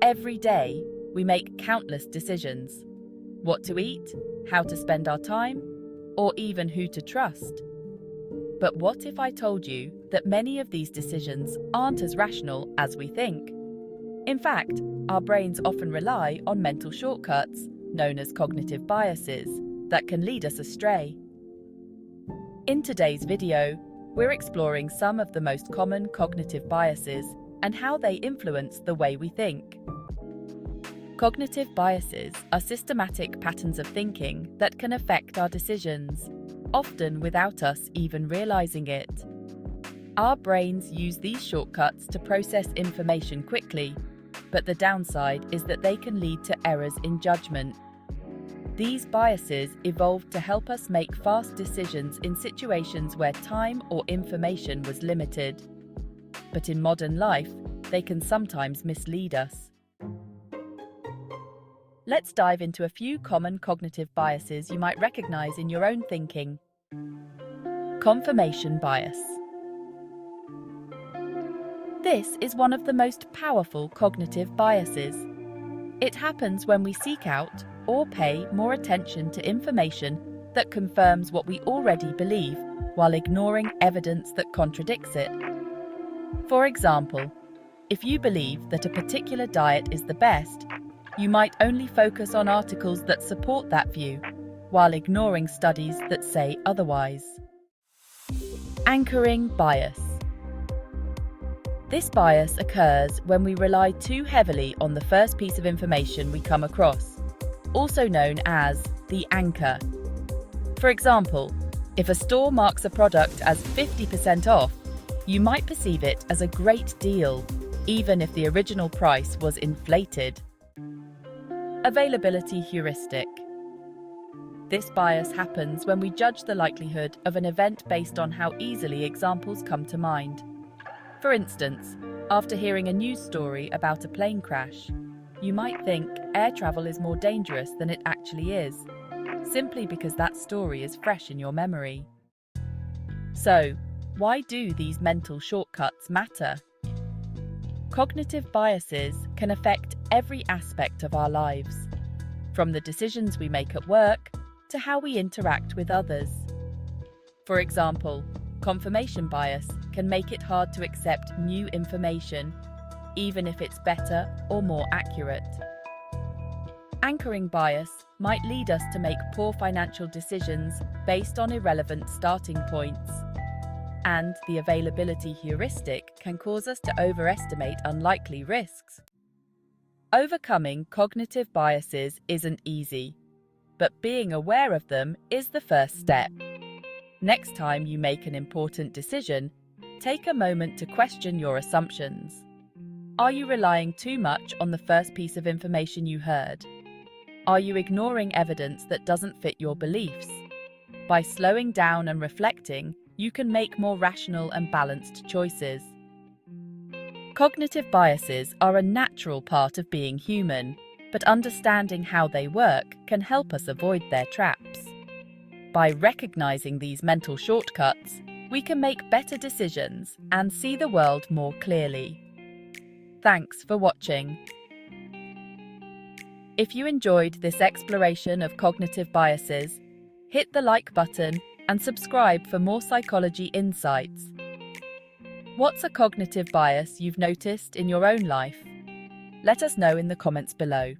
Every day, we make countless decisions. What to eat, how to spend our time, or even who to trust. But what if I told you that many of these decisions aren't as rational as we think? In fact, our brains often rely on mental shortcuts, known as cognitive biases, that can lead us astray. In today's video, we're exploring some of the most common cognitive biases and how they influence the way we think. Cognitive biases are systematic patterns of thinking that can affect our decisions, often without us even realizing it. Our brains use these shortcuts to process information quickly, but the downside is that they can lead to errors in judgment. These biases evolved to help us make fast decisions in situations where time or information was limited. But in modern life, they can sometimes mislead us. Let's dive into a few common cognitive biases you might recognize in your own thinking. Confirmation bias. This is one of the most powerful cognitive biases. It happens when we seek out or pay more attention to information that confirms what we already believe while ignoring evidence that contradicts it. For example, if you believe that a particular diet is the best, you might only focus on articles that support that view, while ignoring studies that say otherwise. Anchoring bias. This bias occurs when we rely too heavily on the first piece of information we come across, also known as the anchor. For example, if a store marks a product as 50% off, you might perceive it as a great deal, even if the original price was inflated. Availability heuristic. This bias happens when we judge the likelihood of an event based on how easily examples come to mind. For instance, after hearing a news story about a plane crash, you might think air travel is more dangerous than it actually is, simply because that story is fresh in your memory. So, why do these mental shortcuts matter? Cognitive biases can affect every aspect of our lives, from the decisions we make at work to how we interact with others. For example, confirmation bias can make it hard to accept new information, even if it's better or more accurate. Anchoring bias might lead us to make poor financial decisions based on irrelevant starting points. And the availability heuristic can cause us to overestimate unlikely risks. Overcoming cognitive biases isn't easy, but being aware of them is the first step. Next time you make an important decision, take a moment to question your assumptions. Are you relying too much on the first piece of information you heard? Are you ignoring evidence that doesn't fit your beliefs? By slowing down and reflecting, you can make more rational and balanced choices. Cognitive biases are a natural part of being human, but understanding how they work can help us avoid their traps. By recognizing these mental shortcuts, we can make better decisions and see the world more clearly. Thanks for watching. If you enjoyed this exploration of cognitive biases, hit the like button and subscribe for more psychology insights. What's a cognitive bias you've noticed in your own life? Let us know in the comments below.